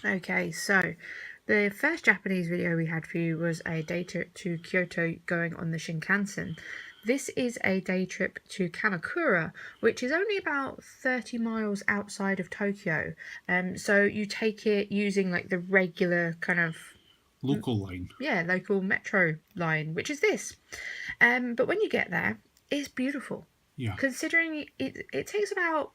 Okay, so the first Japanese video we had for you was a day trip to Kyoto going on the Shinkansen. This is a day trip to Kamakura, which is only about 30 miles outside of Tokyo. So you take it using like the regular kind of Local line. local metro line, which is this. But when you get there, it's beautiful. Yeah. Considering it takes about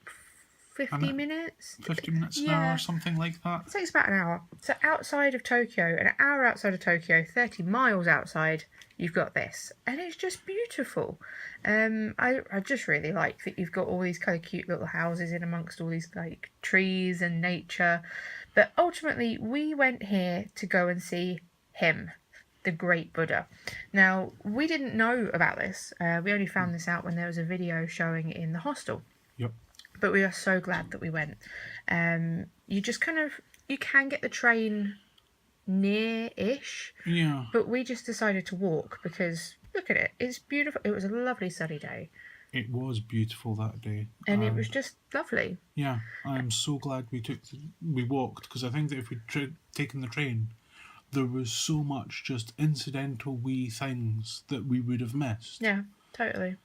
50 minutes. 50 minutes an Yeah. hour, something like that. It takes about an hour. So outside of Tokyo, an hour outside of Tokyo, 30 miles outside, you've got this. And it's just beautiful. I just really like that you've got all these kind of cute little houses in amongst all these like trees and nature. But ultimately, we went here to go and see him, the great Buddha. Now, we didn't know about this. We only found this out when there was a video showing it in the hostel. Yep. But we are so glad that we went. You just you can get the train near-ish. Yeah. But we just decided to walk because, look at it, it's beautiful. It was a lovely sunny day. It was beautiful that day. And it was just lovely. Yeah, I'm so glad we walked, because I think that if we'd taken the train, there was so much just incidental wee things that we would have missed. Yeah, totally.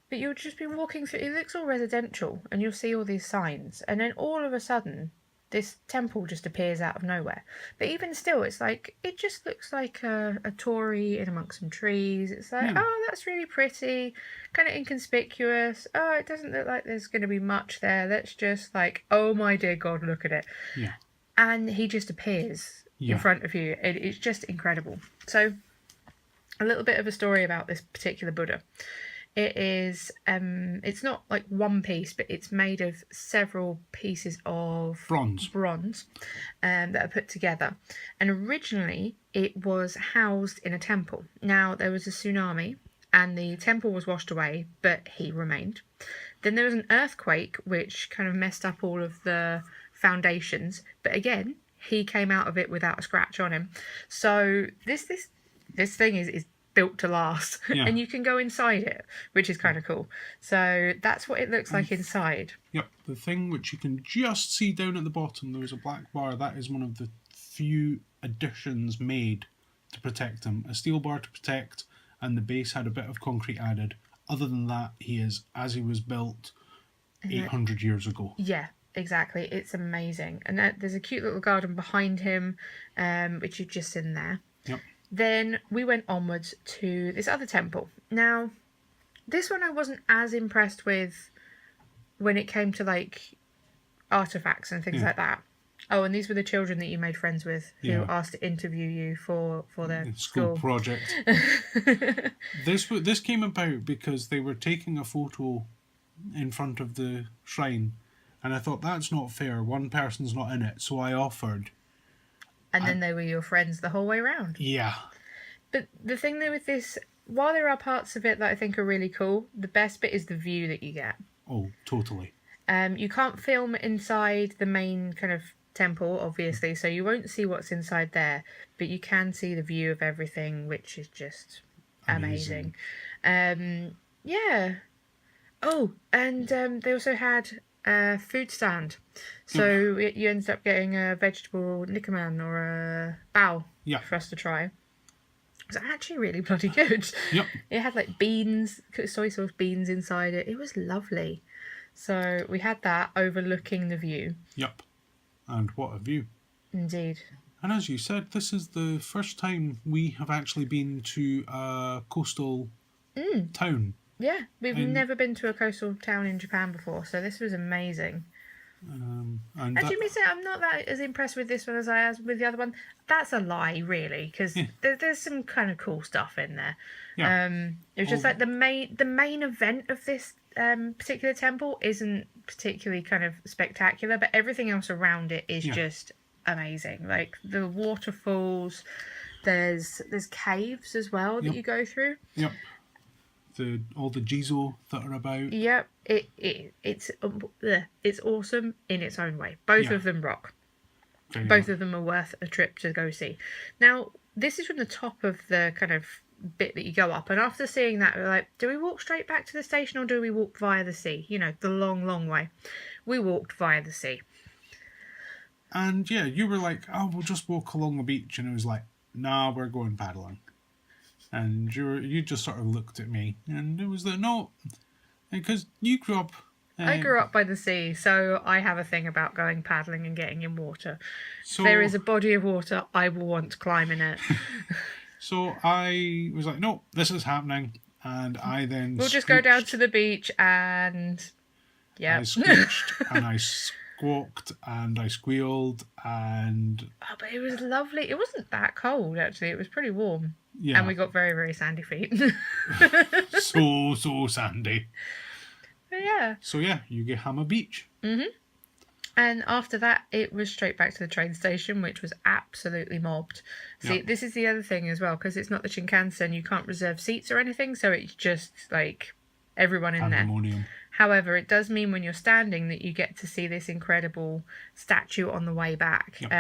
But you'll just be walking through, it looks all residential, and you'll see all these signs, and then all of a sudden, this temple just appears out of nowhere. But even still, it's like, it just looks like a torii in amongst some trees. It's like, oh, that's really pretty, kind of inconspicuous. Oh, it doesn't look like there's going to be much there. Let's just like, oh my dear God, look at it. Yeah. And he just appears in front of you. It's just incredible. So, a little bit of a story about this particular Buddha. It is, it's not like one piece, but it's made of several pieces of bronze that are put together. And originally, it was housed in a temple. Now, there was a tsunami, and the temple was washed away, but he remained. Then there was an earthquake, which kind of messed up all of the foundations. But again, he came out of it without a scratch on him. So this thing is built to last. Yeah. And you can go inside it, which is kind of cool. So that's what it looks like inside. Yep, the thing which you can just see down at the bottom, there's a black bar. That is one of the few additions made to protect him. A steel bar to protect, and the base had a bit of concrete added. Other than that, he is as he was built 800 years ago. Yeah, exactly. It's amazing. And there's a cute little garden behind him, which you've just seen there. Yep. Then we went onwards to this other temple. Now, this one I wasn't as impressed with when it came to like artifacts and things like that. Oh, and these were the children that you made friends with who asked to interview you for their school project. This came about because they were taking a photo in front of the shrine, and I thought, that's not fair. One person's not in it, so I offered. And then they were your friends the whole way around. Yeah. But the thing though with this, while there are parts of it that I think are really cool, the best bit is the view that you get. Oh, totally. You can't film inside the main kind of temple, obviously, so you won't see what's inside there, but you can see the view of everything, which is just amazing. Yeah. Oh, and they also had a food stand. So you ended up getting a vegetable nikaman or a bao for us to try. It was actually really bloody good. Yep. It had like beans, soy sauce beans inside it. It was lovely. So we had that overlooking the view. Yep. And what a view. Indeed. And as you said, this is the first time we have actually been to a coastal town. Yeah, we've never been to a coastal town in Japan before, so this was amazing. Actually, me say I'm not that as impressed with this one as I was with the other one. That's a lie, really, because there's some kind of cool stuff in there. Yeah. It was just like the main event of this particular temple isn't particularly kind of spectacular, but everything else around it is just amazing. Like the waterfalls, there's caves as well that you go through. Yep. All the jizo that are about. Yep, it's awesome in its own way. Both of them rock. Both of them are worth a trip to go see. Now, this is from the top of the kind of bit that you go up, and after seeing that, we're like, do we walk straight back to the station or do we walk via the sea? You know, the long way. We walked via the sea. And yeah, you were like, oh, we'll just walk along the beach. And it was like, nah, we're going paddling. And you just sort of looked at me. And it was like, no, because you grew up... I grew up by the sea, so I have a thing about going paddling and getting in water. If there is a body of water, I will want to climb in it. So I was like, no, this is happening. And I then We'll just go down to the beach and... yeah. I screeched and I squawked and I squealed and... Oh, but it was lovely. It wasn't that cold, actually. It was pretty warm. Yeah. And we got very, very sandy feet. so sandy. But yeah. So yeah, Yugihama Beach. Mm-hmm. And after that, it was straight back to the train station, which was absolutely mobbed. See, this is the other thing as well, because it's not the Shinkansen, you can't reserve seats or anything, so it's just like everyone in there. However, it does mean when you're standing that you get to see this incredible statue on the way back. Yep.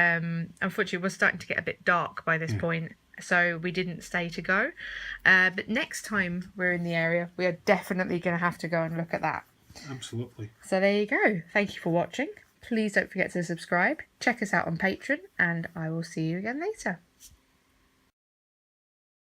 Unfortunately, it was starting to get a bit dark by this point, so we didn't stay to go. But next time we're in the area, we are definitely going to have to go and look at that. Absolutely. So there you go. Thank you for watching. Please don't forget to subscribe. Check us out on Patreon, and I will see you again later.